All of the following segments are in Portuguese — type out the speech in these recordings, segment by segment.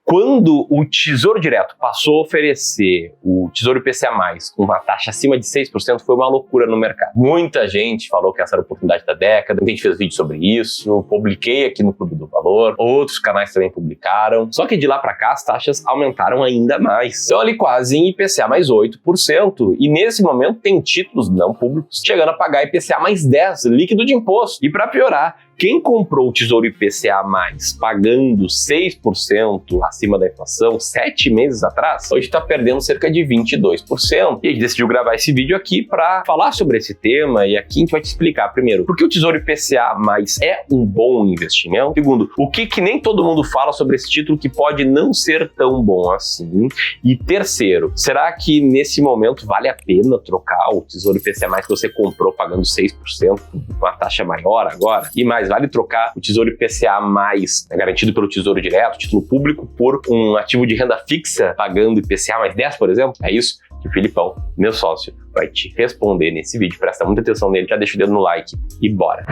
Quando o Tesouro Direto passou a oferecer o Tesouro IPCA+, com uma taxa acima de 6%, foi uma loucura no mercado. Muita gente falou que essa era a oportunidade da década, a gente fez vídeo sobre isso, publiquei aqui no Clube do Valor, outros canais também publicaram. Só que de lá para cá as taxas aumentaram ainda mais. Então ali quase em IPCA mais 8%, e nesse momento tem títulos não públicos chegando a pagar IPCA mais 10%, líquido de imposto. E para piorar, quem comprou o Tesouro IPCA+, pagando 6% acima da inflação 7 meses atrás, hoje está perdendo cerca de 22%. E a gente decidiu gravar esse vídeo aqui para falar sobre esse tema, e aqui a gente vai te explicar, primeiro, por que o Tesouro IPCA+ é um bom investimento. Segundo, o que nem todo mundo fala sobre esse título que pode não ser tão bom assim. E terceiro, será que nesse momento vale a pena trocar o Tesouro IPCA+ que você comprou pagando 6% com uma taxa maior agora? E mais, vale trocar o Tesouro IPCA+, garantido pelo Tesouro Direto, título público, por um ativo de renda fixa pagando IPCA mais 10, por exemplo? É isso que o Filipão, meu sócio, vai te responder nesse vídeo. Presta muita atenção nele, já deixa o dedo no like e bora!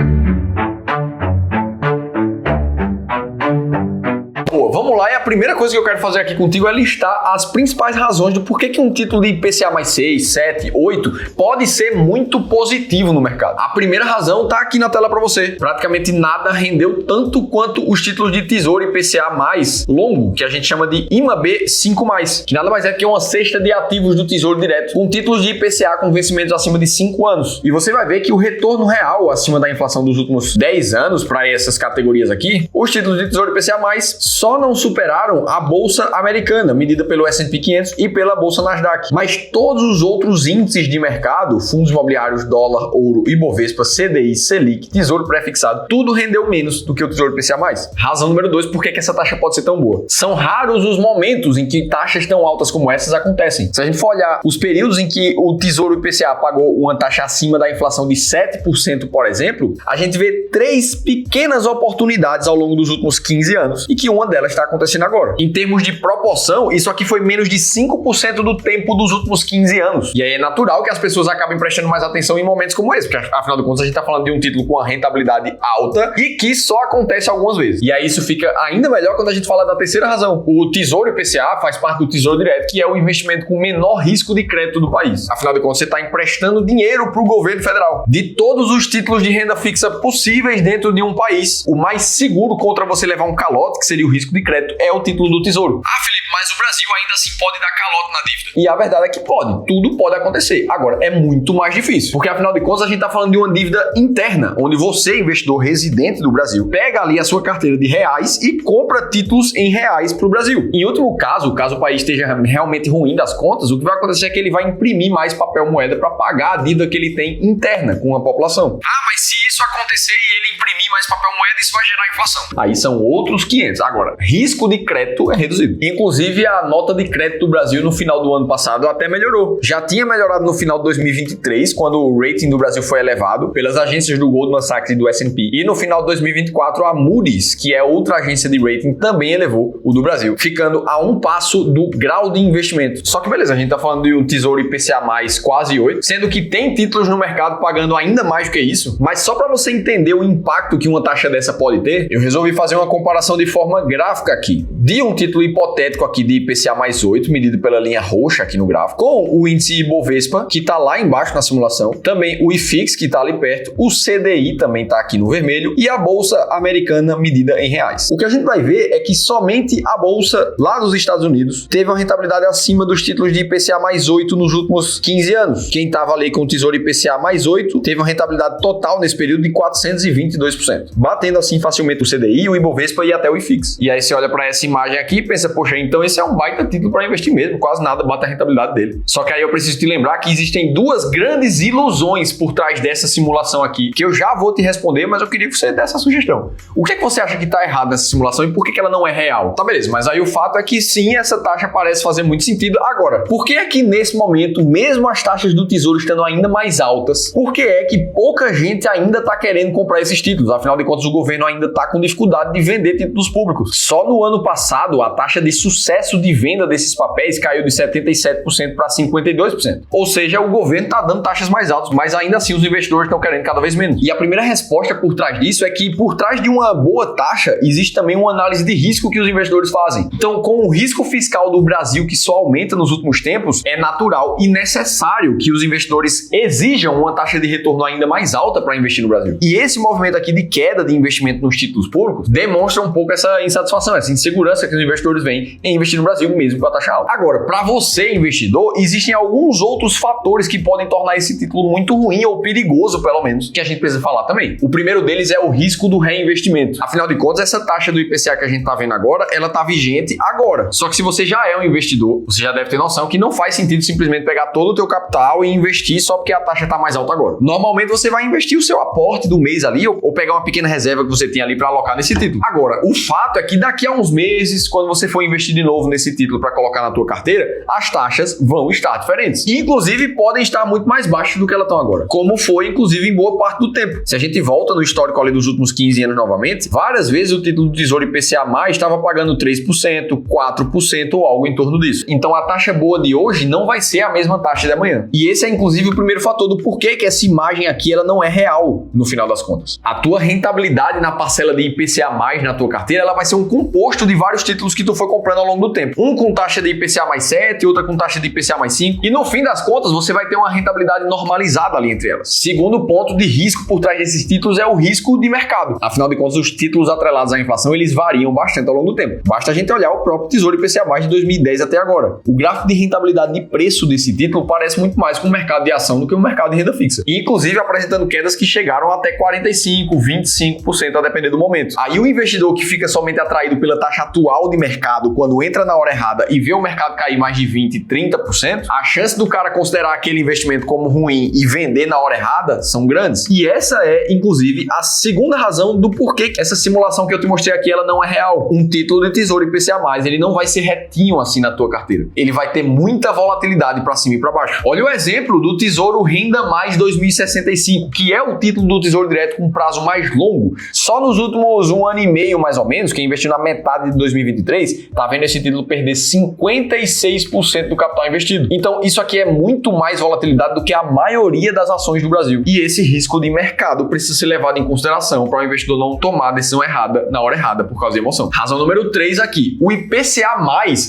Vamos lá, e a primeira coisa que eu quero fazer aqui contigo é listar as principais razões do porquê que um título de IPCA mais 6, 7, 8 pode ser muito positivo no mercado. A primeira razão tá aqui na tela para você. Praticamente nada rendeu tanto quanto os títulos de Tesouro IPCA mais longo, que a gente chama de IMAB 5+, que nada mais é que uma cesta de ativos do Tesouro Direto com títulos de IPCA com vencimentos acima de 5 anos. E você vai ver que o retorno real acima da inflação dos últimos 10 anos para essas categorias aqui, os títulos de Tesouro IPCA+, só não superaram a Bolsa Americana, medida pelo S&P 500 e pela Bolsa Nasdaq. Mas todos os outros índices de mercado, fundos imobiliários, dólar, ouro, Ibovespa, CDI, Selic, Tesouro Prefixado, tudo rendeu menos do que o Tesouro IPCA+. Razão número 2, por que essa taxa pode ser tão boa? São raros os momentos em que taxas tão altas como essas acontecem. Se a gente for olhar os períodos em que o Tesouro IPCA pagou uma taxa acima da inflação de 7%, por exemplo, a gente vê 3 pequenas oportunidades ao longo dos últimos 15 anos e que uma delas está acontecendo agora. Em termos de proporção, isso aqui foi menos de 5% do tempo dos últimos 15 anos. E aí é natural que as pessoas acabem prestando mais atenção em momentos como esse, porque afinal de contas a gente está falando de um título com uma rentabilidade alta e que só acontece algumas vezes. E aí isso fica ainda melhor quando a gente fala da terceira razão. O Tesouro IPCA faz parte do Tesouro Direto, que é o investimento com menor risco de crédito do país. Afinal de contas, você está emprestando dinheiro para o governo federal. De todos os títulos de renda fixa possíveis dentro de um país, o mais seguro contra você levar um calote, que seria o risco de crédito, é o título do Tesouro. Ah, Felipe, mas o Brasil ainda assim pode dar calote na dívida. E a verdade é que pode. Tudo pode acontecer. Agora, é muito mais difícil. Porque, afinal de contas, a gente está falando de uma dívida interna, onde você, investidor residente do Brasil, pega ali a sua carteira de reais e compra títulos em reais para o Brasil. Em último caso o país esteja realmente ruim das contas, o que vai acontecer é que ele vai imprimir mais papel moeda para pagar a dívida que ele tem interna com a população. Ah, mas se isso acontecer e ele imprimir mais papel moeda, isso vai gerar inflação. Aí são outros 500. Agora, risco de crédito é reduzido. Inclusive, a nota de crédito do Brasil no final do ano passado até melhorou. Já tinha melhorado no final de 2023, quando o rating do Brasil foi elevado pelas agências do Goldman Sachs e do S&P. E no final de 2024, a Moody's, que é outra agência de rating, também elevou o do Brasil, ficando a um passo do grau de investimento. Só que beleza, a gente tá falando de um Tesouro IPCA+, quase 8, sendo que tem títulos no mercado pagando ainda mais do que isso. Mas só para você entender o impacto que uma taxa dessa pode ter, eu resolvi fazer uma comparação de forma gráfica aqui, de um título hipotético aqui de IPCA mais 8, medido pela linha roxa aqui no gráfico, com o índice Ibovespa, que está lá embaixo na simulação, também o IFIX, que está ali perto, o CDI também está aqui no vermelho, e a Bolsa Americana medida em reais. O que a gente vai ver é que somente a Bolsa lá dos Estados Unidos teve uma rentabilidade acima dos títulos de IPCA mais 8 nos últimos 15 anos. Quem estava ali com o Tesouro IPCA mais 8 teve uma rentabilidade total nesse período de 422%, batendo assim facilmente o CDI, o Ibovespa e até o IFIX. E aí você olha para essa imagem aqui e pensa, poxa, então esse é um baita título para investir mesmo, quase nada bate a rentabilidade dele. Só que aí eu preciso te lembrar que existem duas grandes ilusões por trás dessa simulação aqui, que eu já vou te responder, mas eu queria que você desse essa sugestão. O que é que você acha que está errado nessa simulação e por que ela não é real? Tá, beleza, mas aí o fato é que sim, essa taxa parece fazer muito sentido. Agora, por que é que nesse momento, mesmo as taxas do Tesouro estando ainda mais altas, por que é que pouca gente ainda está querendo comprar esses títulos? Afinal Afinal de contas, o governo ainda está com dificuldade de vender títulos públicos. Só no ano passado, a taxa de sucesso de venda desses papéis caiu de 77% para 52%. Ou seja, o governo está dando taxas mais altas, mas ainda assim os investidores estão querendo cada vez menos. E a primeira resposta por trás disso é que por trás de uma boa taxa, existe também uma análise de risco que os investidores fazem. Então, com o risco fiscal do Brasil que só aumenta nos últimos tempos, é natural e necessário que os investidores exijam uma taxa de retorno ainda mais alta para investir no Brasil. E esse movimento aqui de queda de investimento nos títulos públicos demonstra um pouco essa insatisfação, essa insegurança que os investidores veem em investir no Brasil mesmo com a taxa alta. Agora, para você, investidor, existem alguns outros fatores que podem tornar esse título muito ruim ou perigoso, pelo menos, que a gente precisa falar também. O primeiro deles é o risco do reinvestimento. Afinal de contas, essa taxa do IPCA que a gente está vendo agora, ela está vigente agora. Só que se você já é um investidor, você já deve ter noção que não faz sentido simplesmente pegar todo o teu capital e investir só porque a taxa está mais alta agora. Normalmente você vai investir o seu aporte do mês ali ou pegar uma pequena reserva que você tem ali para alocar nesse título. Agora, o fato é que daqui a uns meses, quando você for investir de novo nesse título para colocar na tua carteira, as taxas vão estar diferentes. E, inclusive, podem estar muito mais baixas do que elas estão agora. Como foi, inclusive, em boa parte do tempo. Se a gente volta no histórico ali dos últimos 15 anos novamente, várias vezes o título do Tesouro IPCA+, estava pagando 3%, 4% ou algo em torno disso. Então, a taxa boa de hoje não vai ser a mesma taxa de amanhã. E esse é, inclusive, o primeiro fator do porquê que essa imagem aqui ela não é real no final das contas. A tua rentabilidade na parcela de IPCA+, na tua carteira, ela vai ser um composto de vários títulos que tu foi comprando ao longo do tempo. Um com taxa de IPCA mais 7, outra com taxa de IPCA mais 5. E no fim das contas, você vai ter uma rentabilidade normalizada ali entre elas. Segundo ponto de risco por trás desses títulos é o risco de mercado. Afinal de contas, os títulos atrelados à inflação, eles variam bastante ao longo do tempo. Basta a gente olhar o próprio Tesouro IPCA+, de 2010 até agora. O gráfico de rentabilidade de preço desse título parece muito mais com o mercado de ação do que o mercado de renda fixa. E, inclusive, apresentando quedas que chegaram até 45%, 25%, a depender do momento. Aí o investidor que fica somente atraído pela taxa atual de mercado, quando entra na hora errada e vê o mercado cair mais de 20%, 30%, a chance do cara considerar aquele investimento como ruim e vender na hora errada são grandes. E essa é, inclusive, a segunda razão do porquê essa simulação que eu te mostrei aqui, ela não é real. Um título de Tesouro IPCA+, ele não vai ser retinho assim na tua carteira. Ele vai ter muita volatilidade para cima e para baixo. Olha o exemplo do Tesouro Renda Mais 2065, que é o título do Tesouro Direto com prazo mais longo. Só nos últimos 1 ano e meio, mais ou menos, quem investiu na metade de 2023, tá vendo esse título perder 56% do capital investido. Então, isso aqui é muito mais volatilidade do que a maioria das ações do Brasil. E esse risco de mercado precisa ser levado em consideração para o investidor não tomar a decisão errada na hora errada por causa de emoção. Razão número 3 aqui. O IPCA+,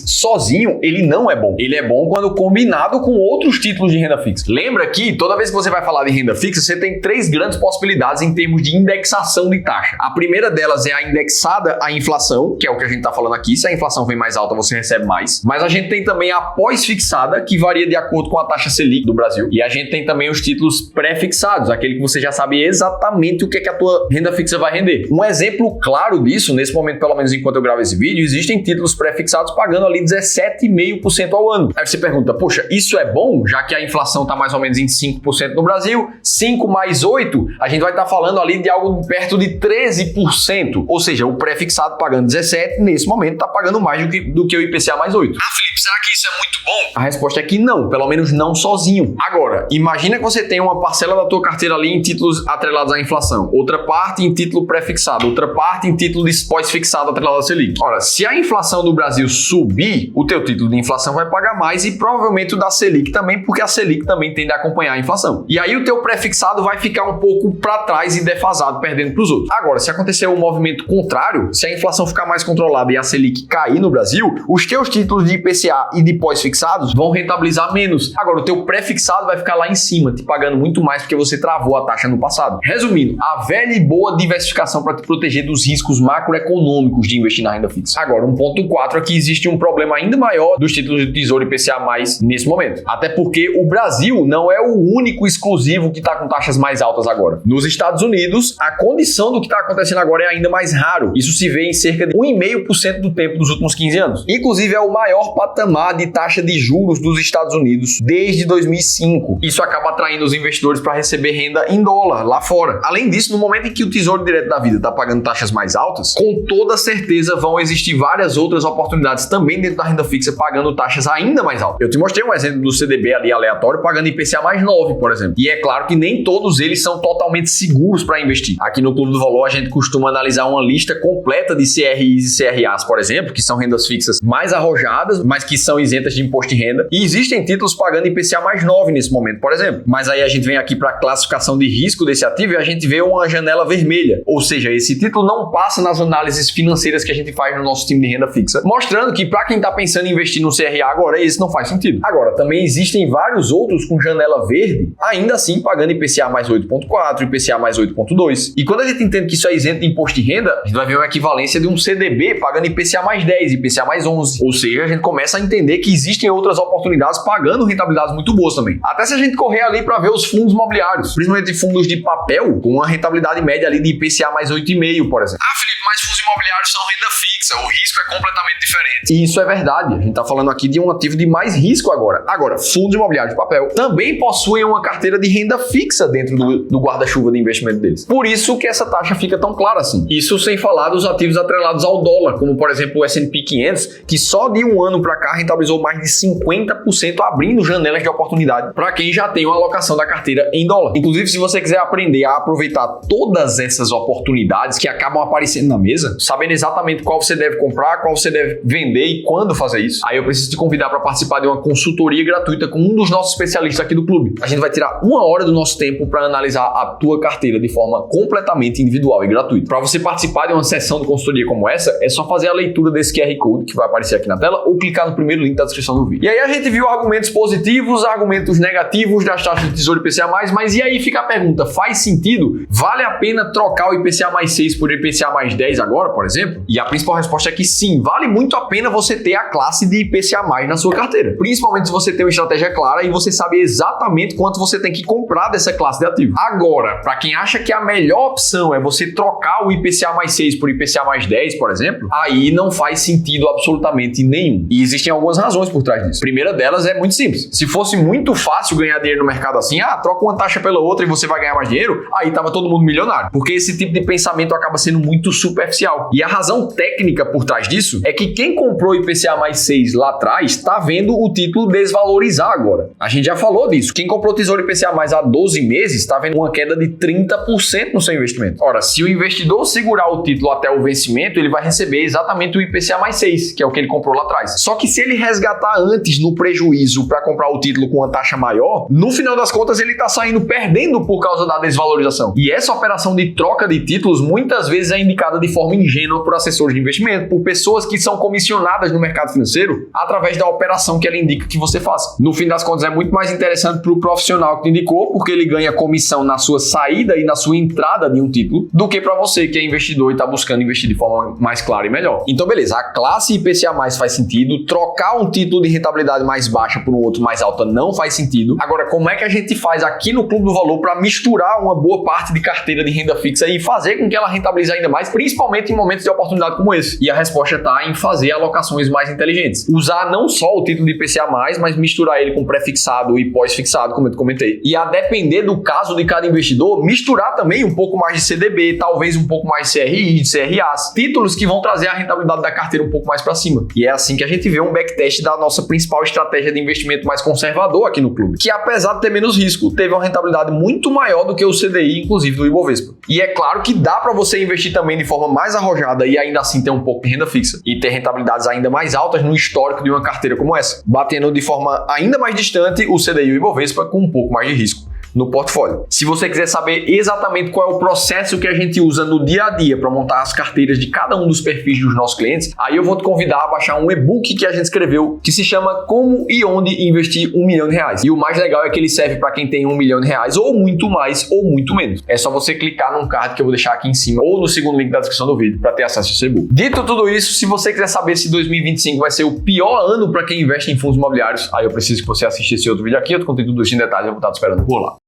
sozinho, ele não é bom. Ele é bom quando combinado com outros títulos de renda fixa. Lembra que toda vez que você vai falar de renda fixa, você tem 3 grandes possibilidades em termos de indexação de taxa. A primeira delas é a indexada à inflação, que é o que a gente está falando aqui. Se a inflação vem mais alta, você recebe mais. Mas a gente tem também a pós-fixada, que varia de acordo com a taxa Selic do Brasil. E a gente tem também os títulos pré-fixados, aquele que você já sabe exatamente o que é que a tua renda fixa vai render. Um exemplo claro disso, nesse momento, pelo menos enquanto eu gravo esse vídeo, existem títulos pré-fixados pagando ali 17,5% ao ano. Aí você pergunta, poxa, isso é bom, já que a inflação está mais ou menos em 5% no Brasil, 5 mais 8, a gente vai estar falando ali de algo perto de 13%. Ou seja, o pré-fixado pagando 17, nesse momento está pagando mais do que o IPCA mais 8. Ah, Felipe, será que isso é muito bom? A resposta é que não, pelo menos não sozinho. Agora, imagina que você tem uma parcela da tua carteira ali em títulos atrelados à inflação, outra parte em título pré-fixado, outra parte em título de pós-fixado atrelado à Selic. Ora, se a inflação do Brasil subir, o teu título de inflação vai pagar mais e provavelmente o da Selic também, porque a Selic também tende a acompanhar a inflação. E aí o teu pré-fixado vai ficar um pouco para trás e defasado, perdendo para os outros. Agora, se acontecer um movimento contrário, se a inflação ficar mais controlada e a Selic cair no Brasil, os teus títulos de IPCA e de pós-fixados vão rentabilizar menos. Agora, o teu pré-fixado vai ficar lá em cima, te pagando muito mais porque você travou a taxa no passado. Resumindo, a velha e boa diversificação para te proteger dos riscos macroeconômicos de investir na renda fixa. Agora, 1.4 aqui existe um problema ainda maior dos títulos de Tesouro IPCA+, nesse momento. Até porque o Brasil não é o único exclusivo que está com taxas mais altas agora. Nos Estados Unidos, a condição do que está acontecendo agora é ainda mais raro. Isso se vê em cerca de 1,5% do tempo dos últimos 15 anos. Inclusive, é o maior patamar de taxa de juros dos Estados Unidos desde 2005. Isso acaba atraindo os investidores para receber renda em dólar lá fora. Além disso, no momento em que o Tesouro Direto da Vida está pagando taxas mais altas, com toda certeza vão existir várias outras oportunidades também dentro da renda fixa pagando taxas ainda mais altas. Eu te mostrei um exemplo do CDB ali aleatório pagando IPCA mais 9, por exemplo. E é claro que nem todos eles são totalmente seguros para investir. A Aqui no Clube do Valor a gente costuma analisar uma lista completa de CRIs e CRAs, por exemplo, que são rendas fixas mais arrojadas, mas que são isentas de imposto de renda. E existem títulos pagando IPCA mais 9 nesse momento, por exemplo. Mas aí a gente vem aqui para a classificação de risco desse ativo e a gente vê uma janela vermelha. Ou seja, esse título não passa nas análises financeiras que a gente faz no nosso time de renda fixa, mostrando que para quem está pensando em investir no CRA agora, esse não faz sentido. Agora, também existem vários outros com janela verde, ainda assim pagando IPCA mais 8,4, IPCA mais 8,2. E quando a gente entende que isso é isento de imposto de renda, a gente vai ver uma equivalência de um CDB pagando IPCA mais 10, IPCA mais 11. Ou seja, a gente começa a entender que existem outras oportunidades pagando rentabilidades muito boas também. Até se a gente correr ali para ver os fundos imobiliários, principalmente fundos de papel, com uma rentabilidade média ali de IPCA mais 8,5, por exemplo. Felipe, mas fundos imobiliários são renda fixa, o risco é completamente diferente. E isso é verdade. A gente está falando aqui de um ativo de mais risco agora. Agora, fundos imobiliários de papel também possuem uma carteira de renda fixa dentro do guarda-chuva de investimento deles. Por isso que essa taxa fica tão clara assim. Isso sem falar dos ativos atrelados ao dólar, como por exemplo o S&P 500, que só de um ano para cá rentabilizou mais de 50%, abrindo janelas de oportunidade para quem já tem uma alocação da carteira em dólar. Inclusive, se você quiser aprender a aproveitar todas essas oportunidades que acabam aparecendo na mesa, sabendo exatamente qual você deve comprar, qual você deve vender e quando fazer isso, aí eu preciso te convidar para participar de uma consultoria gratuita com um dos nossos especialistas aqui do clube. A gente vai tirar 1 hora do nosso tempo para analisar a tua carteira de forma completamente individual e gratuita. Para você participar de uma sessão de consultoria como essa, é só fazer a leitura desse QR Code que vai aparecer aqui na tela ou clicar no primeiro link da descrição do vídeo. E aí a gente viu argumentos positivos, argumentos negativos das taxas de Tesouro IPCA+, mas e aí fica a pergunta, faz sentido? Vale a pena trocar o IPCA mais 6 por IPCA mais 10 agora, por exemplo? E a principal resposta é que sim, vale muito a pena você ter a classe de IPCA+, na sua carteira. Principalmente se você tem uma estratégia clara e você sabe exatamente quanto você tem que comprar dessa classe de ativo. Agora, para quem acha que a melhor opção é você trocar o IPCA mais 6 por IPCA mais 10, por exemplo, aí não faz sentido absolutamente nenhum. E existem algumas razões por trás disso. A primeira delas é muito simples. Se fosse muito fácil ganhar dinheiro no mercado assim, troca uma taxa pela outra e você vai ganhar mais dinheiro, aí tava todo mundo milionário. Porque esse tipo de pensamento acaba sendo muito superficial. E a razão técnica por trás disso é que quem comprou IPCA mais 6 lá atrás tá vendo o título desvalorizar agora. A gente já falou disso. Quem comprou Tesouro IPCA mais há 12 meses tá vendo uma queda de 30% no seu investimento. Ora, se o investidor segurar o título até o vencimento, ele vai receber exatamente o IPCA mais 6, que é o que ele comprou lá atrás. Só que se ele resgatar antes no prejuízo para comprar o título com uma taxa maior, no final das contas ele tá saindo perdendo por causa da desvalorização. E essa operação de troca de títulos muitas vezes é indicada de forma ingênua por assessores de investimento, por pessoas que são comissionadas no mercado financeiro através da operação que ela indica que você faça. No fim das contas é muito mais interessante para o profissional que te indicou, porque ele ganha comissão na sua saída e na sua entrada de um título, do que para você que é investidor e está buscando investir de forma mais clara e melhor. Então beleza, a classe IPCA mais faz sentido, trocar um título de rentabilidade mais baixa por um outro mais alta não faz sentido. Agora, como é que a gente faz aqui no Clube do Valor para misturar uma boa parte de carteira de renda fixa e fazer com que ela rentabilize ainda mais, principalmente em momentos de oportunidade como esse? E a resposta está em fazer alocações mais inteligentes. Usar não só o título de IPCA+, mas misturar ele com pré-fixado e pós-fixado, como eu comentei. E a depender do caso de cada investidor, misturar também um pouco mais de CDB, talvez um pouco mais de CRI, de CRAs, títulos que vão trazer a rentabilidade da carteira um pouco mais para cima. E é assim que a gente vê um backtest da nossa principal estratégia de investimento mais conservador aqui no clube, que apesar de ter menos risco, teve uma rentabilidade muito maior do que o CDI, inclusive do Ibovespa. E é claro que dá para você investir também de forma mais arrojada e ainda assim ter um pouco de renda fixa e ter rentabilidades ainda mais altas no histórico de uma carteira como essa, batendo de forma ainda mais distante o CDI e o Ibovespa com um pouco mais de risco no portfólio. Se você quiser saber exatamente qual é o processo que a gente usa no dia a dia para montar as carteiras de cada um dos perfis dos nossos clientes, aí eu vou te convidar a baixar um e-book que a gente escreveu que se chama Como e Onde Investir R$1 milhão. E o mais legal é que ele serve para quem tem R$1 milhão ou muito mais ou muito menos. É só você clicar num card que eu vou deixar aqui em cima ou no segundo link da descrição do vídeo para ter acesso a esse e-book. Dito tudo isso, se você quiser saber se 2025 vai ser o pior ano para quem investe em fundos imobiliários, aí eu preciso que você assista esse outro vídeo aqui, eu te contei tudo isso em detalhes, eu vou estar te esperando por lá.